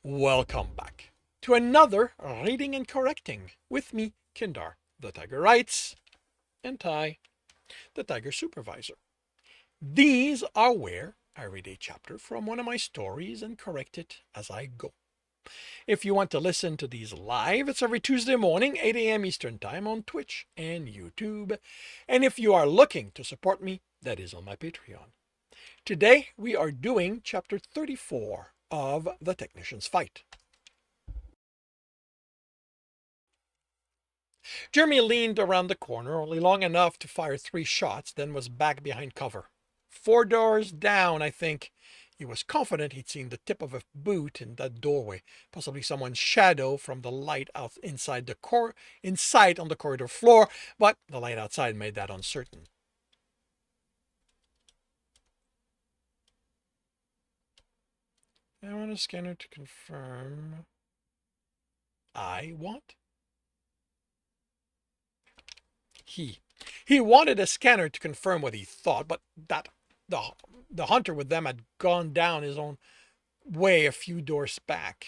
Welcome back to another Reading and Correcting with me, Kindar, the Tiger Writes, and Ty, the Tiger Supervisor. These are where I read a chapter from one of my stories and correct it as I go. If you want to listen to these live, it's every Tuesday morning, 8 a.m. Eastern Time on Twitch and YouTube. And if you are looking to support me, that is on my Patreon. Today, we are doing chapter 34 of The Technician's Fight. Jeremy leaned around the corner only long enough to fire 3 shots, then was back behind cover. 4 doors down, I think. He was confident he'd seen the tip of a boot in that doorway, possibly someone's shadow from the light out inside in sight on the corridor floor, but the light outside made that uncertain. I want a scanner to confirm. I want? He wanted a scanner to confirm what he thought, but that the hunter with them had gone down his own way a few doors back.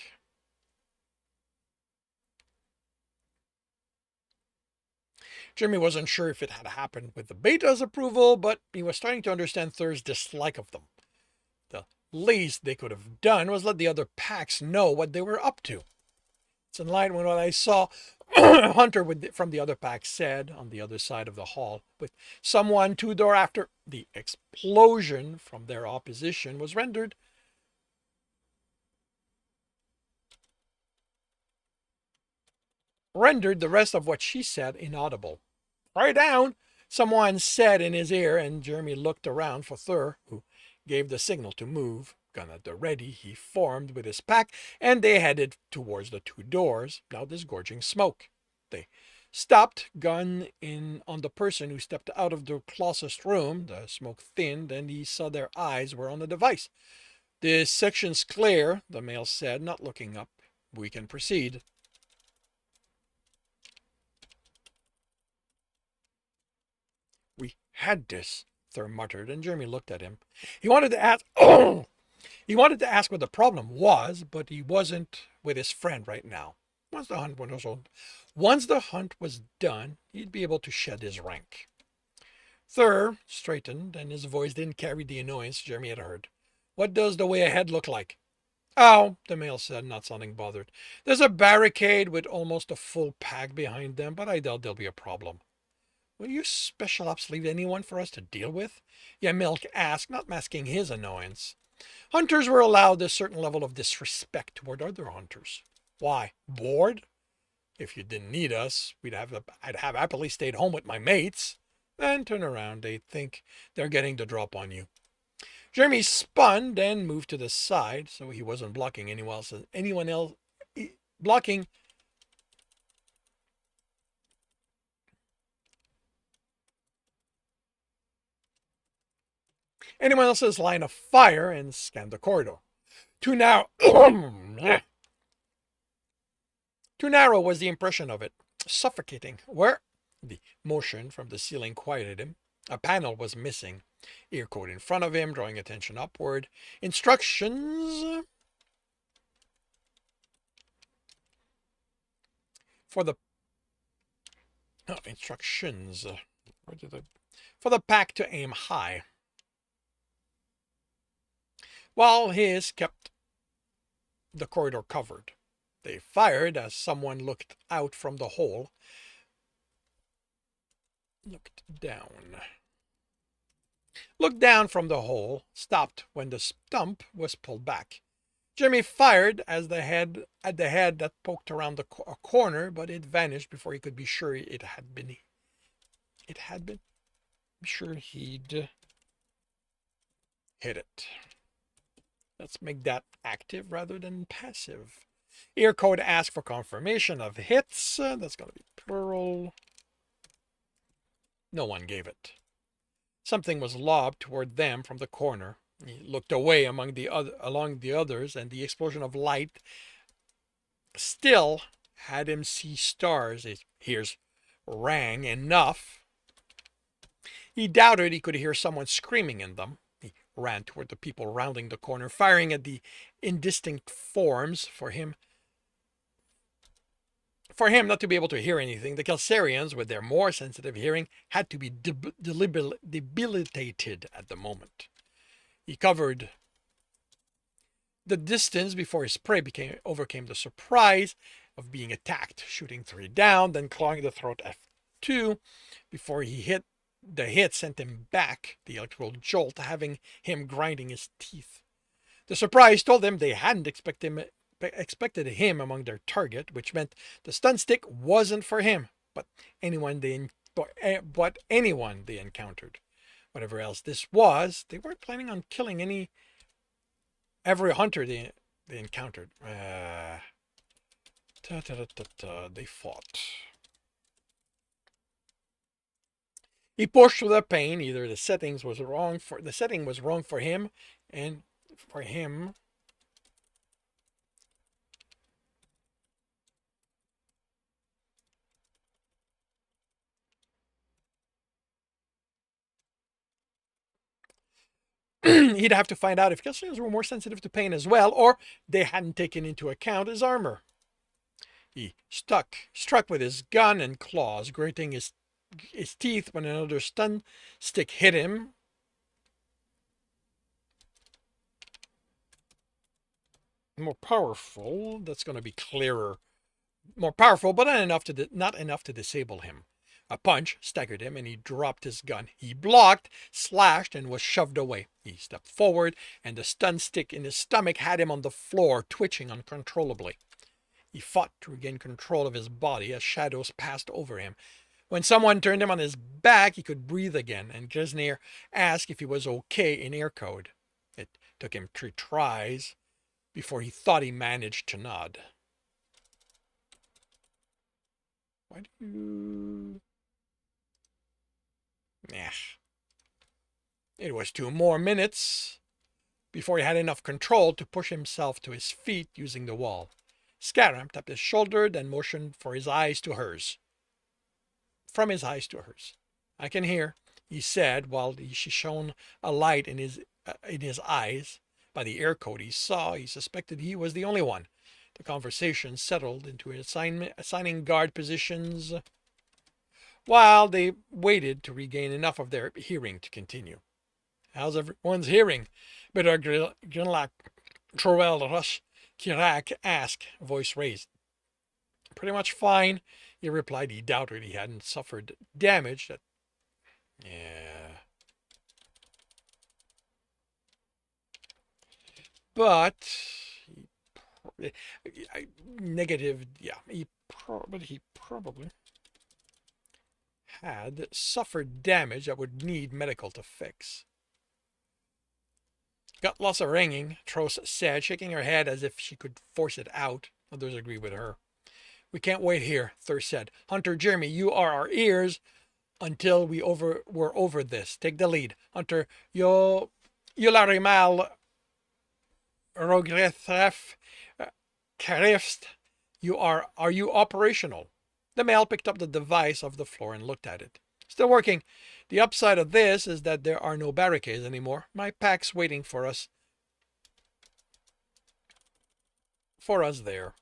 Jeremy wasn't sure if it had happened with the beta's approval, but he was starting to understand Thur's dislike of them. The least they could have done was let the other packs know what they were up to. It's in line with what I saw Hunter from the other pack said on the other side of the hall, with someone 2 doors after. The explosion from their opposition was rendered the rest of what she said inaudible. "Lie down," someone said in his ear, and Jeremy looked around for Thur, who gave the signal to move. Gun at the ready, he formed with his pack, and they headed towards the 2 doors, now disgorging smoke. They stopped, gun in on the person who stepped out of the closest room. The smoke thinned, and he saw their eyes were on the device. "This section's clear," the male said, not looking up. "We can proceed." "We had this," Thur muttered, and Jeremy looked at him. He wanted to ask He wanted to ask what the problem was, but he wasn't with his friend right now. Once the hunt was done, he'd be able to shed his rank. Thur straightened, and his voice didn't carry the annoyance Jeremy had heard. "What does the way ahead look like?" "Oh," the male said, not sounding bothered. "There's a barricade with almost a full pack behind them, but I doubt there'll be a problem." "Will you special ops leave anyone for us to deal with?" Yamelk asked, not masking his annoyance. Hunters were allowed a certain level of disrespect toward other hunters. "Why, bored? If you didn't need us, I'd have happily stayed home with my mates." Then turn around, they'd think they're getting the drop on you. Jeremy spun, then moved to the side, so he wasn't blocking anyone else blocking anyone else's line of fire, and scanned the corridor. Too narrow. Too narrow was the impression of it. Suffocating. Where? The motion from the ceiling quieted him. A panel was missing. Ear code in front of him, drawing attention upward. Instructions for the instructions for the pack to aim high, while his kept the corridor covered. They fired as someone looked out from the hole. Looked down from the hole, stopped when the stump was pulled back. Jeremy fired at the head that poked around a corner, but it vanished before he could be sure it had been. Be sure he'd hit it. Let's make that active rather than passive. Ear code asks for confirmation of hits. That's going to be plural. No one gave it. Something was lobbed toward them from the corner. He looked away along the others, and the explosion of light still had him see stars. His ears rang enough. He doubted he could hear someone screaming in them. He ran toward the people rounding the corner, firing at the indistinct forms. For him not to be able to hear anything, the Kelsirians, with their more sensitive hearing, had to be debilitated at the moment. He covered the distance before his prey overcame the surprise of being attacked, shooting 3 down, then clawing the throat F2 before the hit sent him back, the electrical jolt having him grinding his teeth. The surprise told them they hadn't expected him among their target, which meant the stun stick wasn't for him, but anyone they encountered. Whatever else this was, they weren't planning on killing every hunter they encountered. They fought. He pushed through the pain. Either the setting was wrong for him, and for him. He'd have to find out if Kelsirians were more sensitive to pain as well, or they hadn't taken into account his armor. He struck with his gun and claws, grating his teeth when another stun stick hit him. More powerful. That's going to be clearer. More powerful, but not enough to disable him. A punch staggered him, and he dropped his gun. He blocked, slashed, and was shoved away. He stepped forward, and the stun stick in his stomach had him on the floor, twitching uncontrollably. He fought to regain control of his body as shadows passed over him. When someone turned him on his back, he could breathe again, and Gralgiran asked if he was okay in air code. It took him 3 tries before he thought he managed to nod. Why do you... It was 2 more minutes before he had enough control to push himself to his feet using the wall. Scaram tapped his shoulder, then motioned for his eyes to hers. From his eyes to hers. I can hear, he said, while she shone a light in his eyes. By the air code he saw, he suspected he was the only one. The conversation settled into assigning guard positions while they waited to regain enough of their hearing to continue. How's everyone's hearing? Better Grinlach Troel Rush Kirak asked, voice raised. Pretty much fine, he replied. He doubted he hadn't suffered damage that... But... Negative... He probably had suffered damage that would need medical to fix. Got lots of ringing, Tros said, shaking her head as if she could force it out. Others agreed with her. We can't wait here, Thur said. Hunter Jeremy, you are our ears until we're over this. Take the lead. Hunter, Yularimal Rogrethef Karifst, are you operational? The male picked up the device off the floor and looked at it. Still working. The upside of this is that there are no barricades anymore. My pack's waiting for us. There.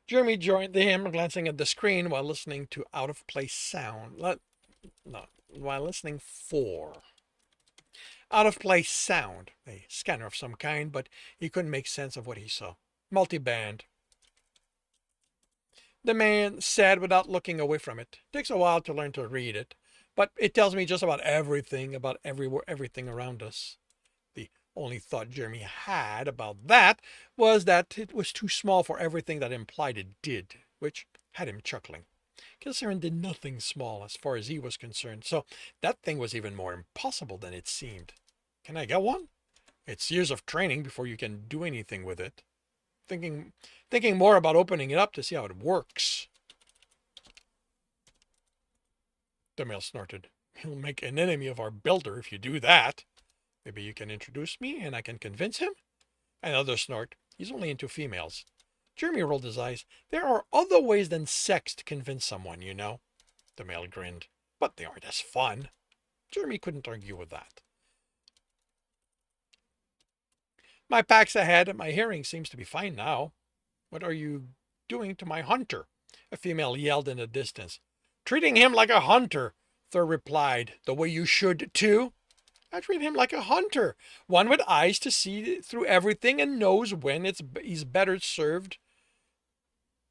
Jeremy joined him, glancing at the screen while listening to out-of-place sound. While listening for out-of-place sound. A scanner of some kind, but he couldn't make sense of what he saw. Multiband. The man said without looking away from it. Takes a while to learn to read it, but it tells me just about everything around us. The only thought Jeremy had about that was that it was too small for everything that implied it did, which had him chuckling. Kelsirian did nothing small as far as he was concerned, so that thing was even more impossible than it seemed. Can I get one? It's years of training before you can do anything with it. Thinking more about opening it up to see how it works. The male snorted. He'll make an enemy of our builder if you do that. Maybe you can introduce me and I can convince him? Another snort. He's only into females. Jeremy rolled his eyes. There are other ways than sex to convince someone, you know. The male grinned. But they aren't as fun. Jeremy couldn't argue with that. My pack's ahead. My hearing seems to be fine now. What are you doing to my hunter? A female yelled in the distance. Treating him like a hunter, Thur replied. The way you should too. I treat him like a hunter, one with eyes to see through everything and knows when he's better served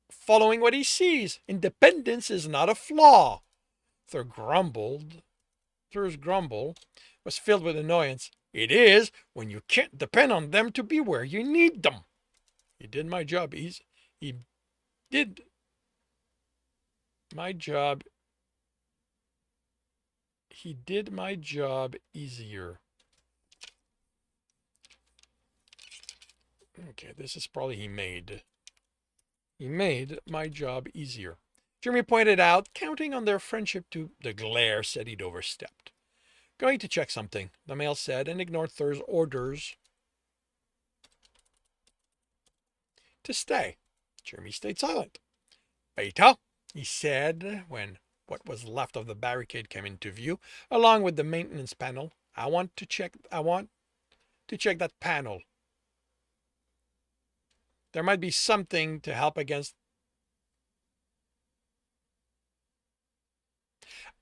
following what he sees. Independence is not a flaw. Thur grumbled. Thur's grumble was filled with annoyance. It is when you can't depend on them to be where you need them. He did my job. He did my job. He did my job easier. Okay, this is probably he made. He made my job easier. Jeremy pointed out, counting on their friendship to the glare said he'd overstepped. Going to check something, the male said, and ignored Thur's orders to stay. Jeremy stayed silent. Beta, he said, when what was left of the barricade came into view, along with the maintenance panel. I want to check that panel. There might be something to help against.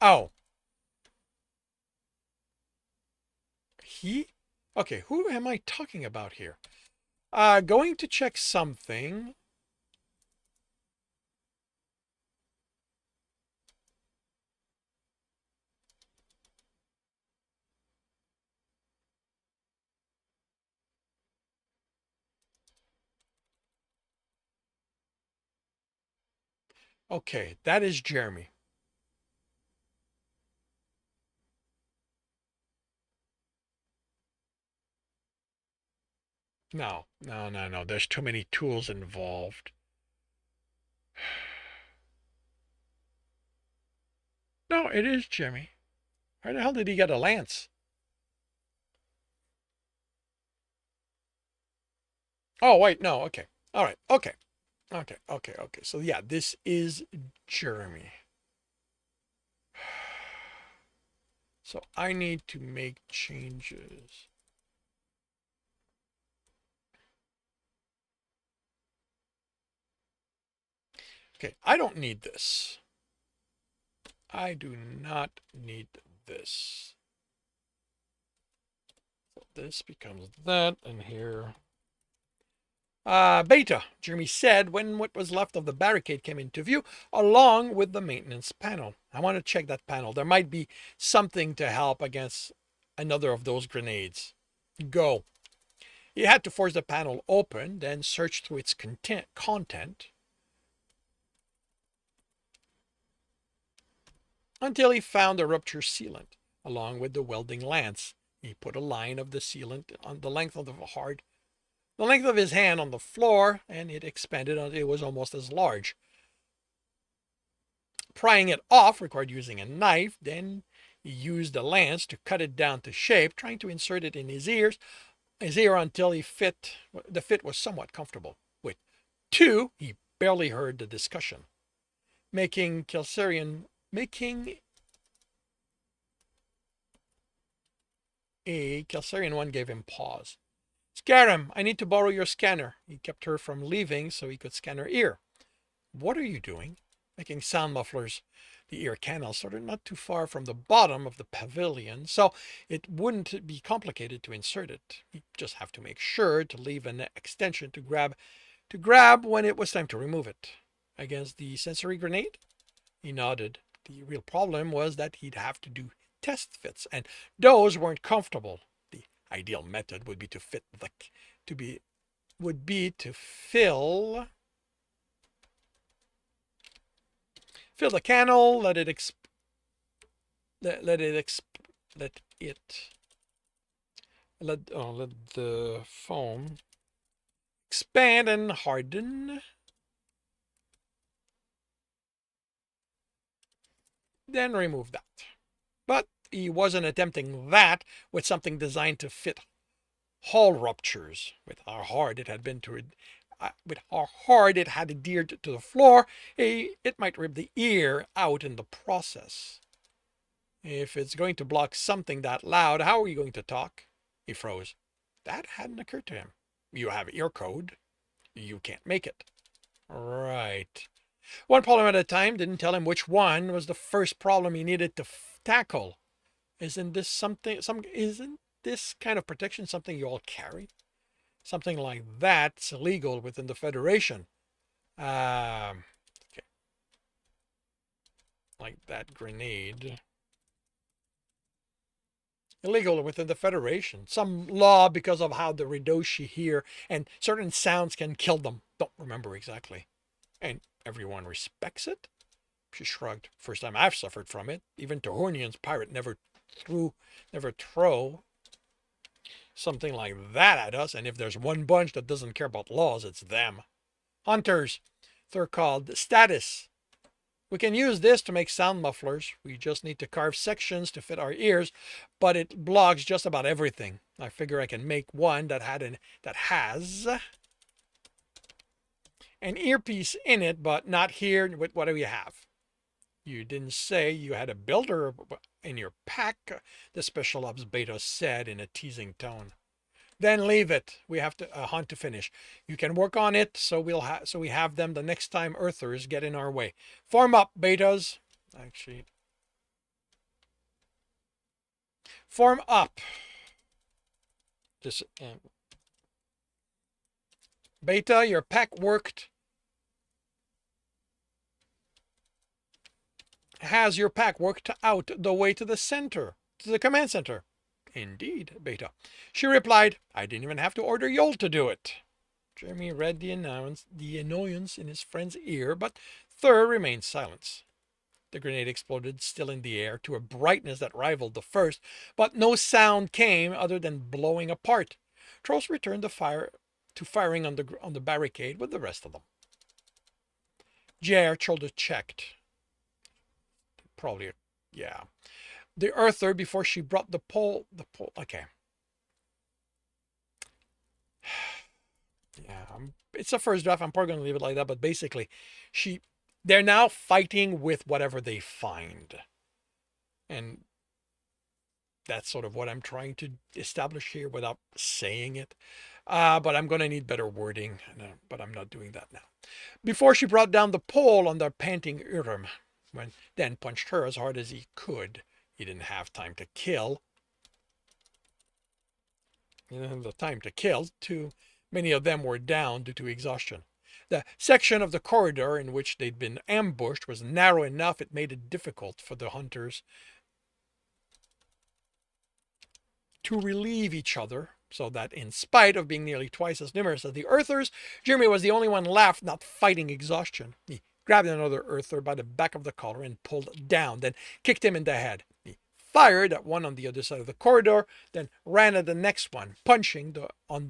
Oh. Okay, who am I talking about here? Going to check something. Okay, that is Jeremy. No. There's too many tools involved. No, it is Jeremy. Where the hell did he get a lance? Oh, wait, no, okay. All right, okay. So yeah, this is Jeremy. So I need to make changes. Okay, I don't need this. I do not need this. So this becomes that, and here. Beta, Jeremy said when what was left of the barricade came into view, along with the maintenance panel. I want to check that panel. There might be something to help against another of those grenades. Go. He had to force the panel open, then search through its content until he found a rupture sealant, along with the welding lance. He put a line of the sealant on the length of his hand on the floor, and it expanded until it was almost as large. Prying it off required using a knife. Then he used the lance to cut it down to shape, trying to insert it in his ear until the fit was somewhat comfortable. With two, he barely heard the discussion. Making Kelsirian one gave him pause. Scare him. I need to borrow your scanner. He kept her from leaving so he could scan her ear. What are you doing? Making sound mufflers. The ear canal started not too far from the bottom of the pavilion, so it wouldn't be complicated to insert it. You just have to make sure to leave an extension to grab when it was time to remove it. Against the sensory grenade? He nodded. The real problem was that he'd have to do test fits, and those weren't comfortable. The ideal method would be to fill the canal, let the foam expand and harden. Then remove that. But he wasn't attempting that with something designed to fit hull ruptures. With how hard it had adhered to the floor, it might rip the ear out in the process. If it's going to block something that loud, how are you going to talk? He froze. That hadn't occurred to him. You have ear code. You can't make it. Right. One problem at a time. Didn't tell him which one was the first problem he needed to tackle. Isn't this isn't this kind of protection something you all carry? Something like that's illegal within the Federation. Okay. Like that grenade. Illegal within the Federation. Some law because of how the Ridoshi hear, and certain sounds can kill them. Don't remember exactly. And everyone respects it? She shrugged. First time I've suffered from it. Even Tahornian's pirate never throw something like that at us, and if there's one bunch that doesn't care about laws, it's them. Hunters. They're called status. We can use this to make sound mufflers. We just need to carve sections to fit our ears, but it blocks just about everything. I figure I can make one that has an earpiece in it, but not here. What do we have? You didn't say you had a builder in your pack, the Special Ops Beta said in a teasing tone. Then leave it. We have to hunt to finish. You can work on it, so we have them the next time Earthers get in our way. Form up, betas. Actually, form up. Just beta, your pack worked. Has your pack worked out the way to the center, to the command center? Indeed, Beta. She replied, I didn't even have to order Yol to do it. Jeremy read the annoyance in his friend's ear, but Thur remained silent. The grenade exploded still in the air to a brightness that rivaled the first, but no sound came other than blowing apart. Trost returned to firing on the barricade with the rest of them. Jer shoulder checked. Probably, yeah. The Earther before she brought the pole. Okay. Yeah, it's the first draft. I'm probably going to leave it like that. But basically, they're now fighting with whatever they find. And that's sort of what I'm trying to establish here without saying it. But I'm going to need better wording. But I'm not doing that now. Before she brought down the pole on the panting Urim, then punched her as hard as he could. He didn't have time to kill. Too many of them were down due to exhaustion. The section of the corridor in which they'd been ambushed was narrow enough it made it difficult for the hunters to relieve each other, so that in spite of being nearly twice as numerous as the Earthers, Jeremy was the only one left not fighting exhaustion. He grabbed another Earther by the back of the collar and pulled down, then kicked him in the head. He fired at one on the other side of the corridor, then ran at the next one, punching them on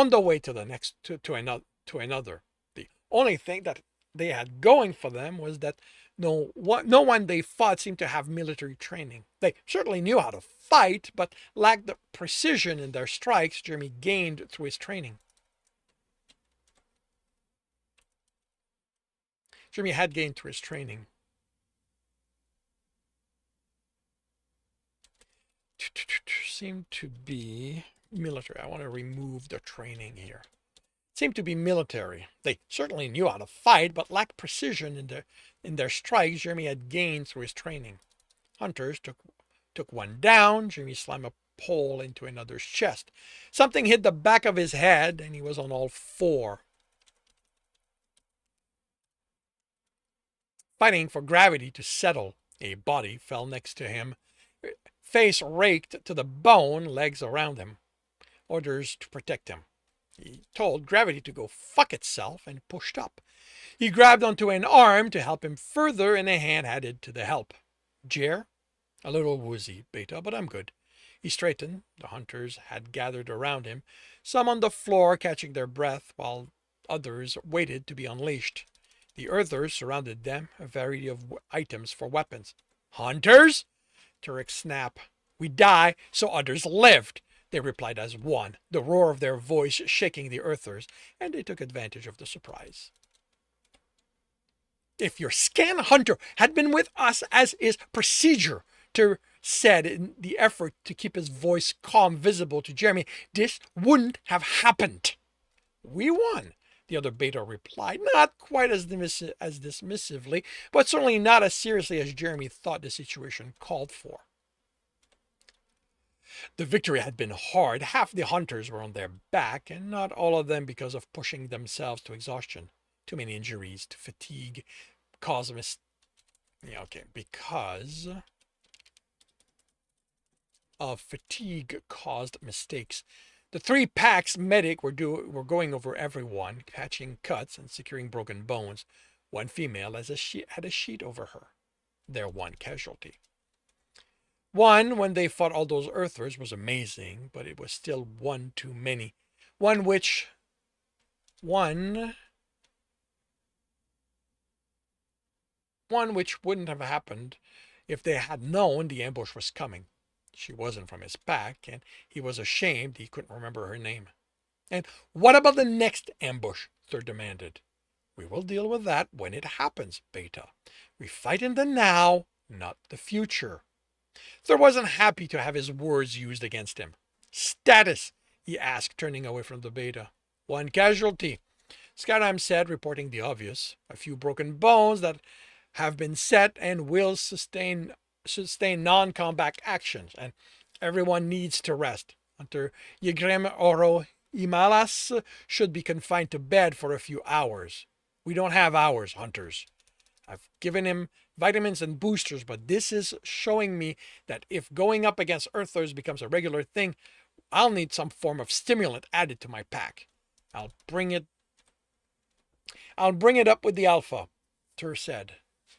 the way to the next to another. The only thing that they had going for them was that no one they fought seemed to have military training. They certainly knew how to fight, but lacked the precision in their strikes Jeremy gained through his training. Jeremy had gained through his training. Seemed to be military. I want to remove the training here. Seemed to be military. They certainly knew how to fight, but lacked precision in their strikes Jeremy had gained through his training. Hunters took one down. Jeremy slammed a pole into another's chest. Something hit the back of his head, and he was on all four, fighting for gravity to settle. A body fell next to him, face raked to the bone, legs around him. Orders to protect him. He told gravity to go fuck itself and pushed up. He grabbed onto an arm to help him further, and a hand headed to the help. Jer? A little woozy, Beta, but I'm good. He straightened. The hunters had gathered around him, some on the floor catching their breath, while others waited to be unleashed. The Earthers surrounded them, a variety of items for weapons. Hunters? Turek snapped. We die, so others lived. they replied as one, the roar of their voice shaking the Earthers, and they took advantage of the surprise. If your scan hunter had been with us as is procedure, Ter said in the effort to keep his voice calm visible to Jeremy, this wouldn't have happened. We won, the other beta replied, not quite as dismissively, but certainly not as seriously as Jeremy thought the situation called for. The victory had been hard. Half the hunters were on their back, and not all of them because of pushing themselves to exhaustion. Too many injuries to fatigue caused because of fatigue caused mistakes. The 3 packs medic were going over everyone, patching cuts and securing broken bones. One female had a sheet over her. Their one casualty. One, when they fought all those Earthers, was amazing, but it was still one too many. One which wouldn't have happened if they had known the ambush was coming. She wasn't from his pack, and he was ashamed he couldn't remember her name. And what about the next ambush? Thur demanded. We will deal with that when it happens, Beta. We fight in the now, not the future. Thur wasn't happy to have his words used against him. Status, he asked, turning away from the Beta. One casualty, Skyrim said, reporting the obvious. A few broken bones that have been set and will sustain non-combat actions, and everyone needs to rest. Hunter Yegrem Oro Imalas should be confined to bed for a few hours. We don't have hours, hunters. I've given him vitamins and boosters, but this is showing me that if going up against Earthers becomes a regular thing, I'll need some form of stimulant added to my pack. I'll bring it up with the Alpha, Tur said.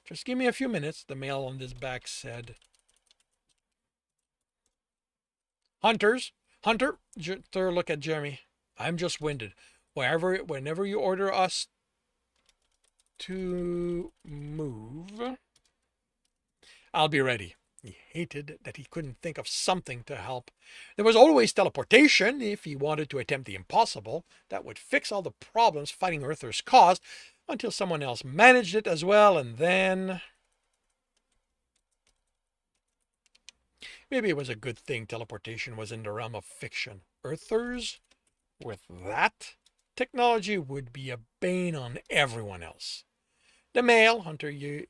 Just give me a few minutes, the male on his back said. Hunter, Tur looked at Jeremy. I'm just winded. Whenever you order us to move, I'll be ready. He hated that he couldn't think of something to help. There was always teleportation if he wanted to attempt the impossible. That would fix all the problems fighting Earthers caused until someone else managed it as well, and then maybe it was a good thing teleportation was in the realm of fiction. Earthers, with that technology, would be a bane on everyone else. The male, Hunter Yigrim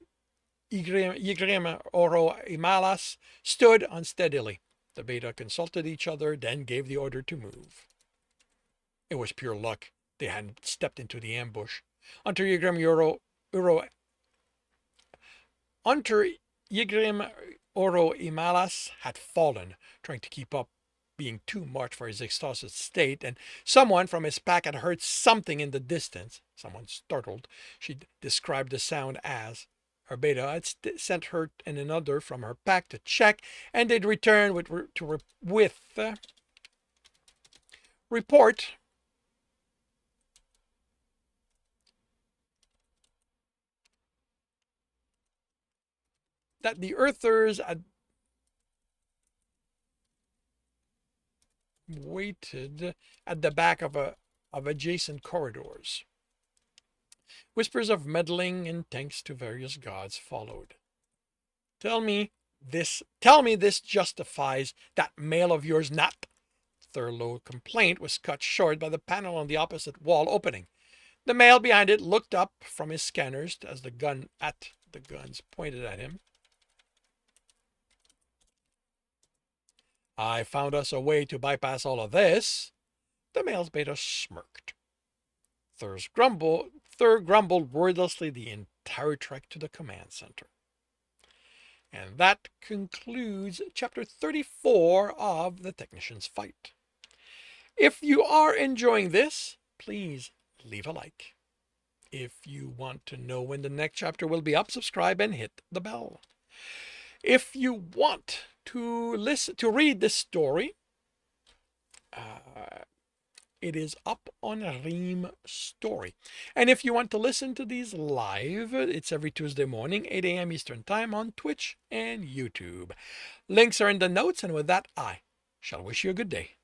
Oro Imalas, stood unsteadily. The Beta consulted each other, then gave the order to move. It was pure luck. They hadn't stepped into the ambush. Hunter Yigrim Oro Imalas had fallen, trying to keep up, being too much for his exhausted state, and someone from his pack had heard something in the distance. Someone startled. She described the sound as. Her Beta had sent her and another from her pack to check, and they'd return with report that the Earthers had waited at the back of adjacent corridors. Whispers of meddling and thanks to various gods followed. Tell me this justifies that mail of yours not. Thurlow complaint was cut short by the panel on the opposite wall opening. The male behind it looked up from his scanners as the guns pointed at him. I found us a way to bypass all of this. The male's Beta smirked. Thur grumbled wordlessly the entire trek to the command center. And that concludes Chapter 34 of The Technician's Fight. If you are enjoying this, please leave a like. If you want to know when the next chapter will be up, subscribe and hit the bell. If you want to read this story, it is up on Ream Story. And if you want to listen to these live, it's every Tuesday morning, 8 a.m. Eastern Time on Twitch and YouTube. Links are in the notes, and with that, I shall wish you a good day.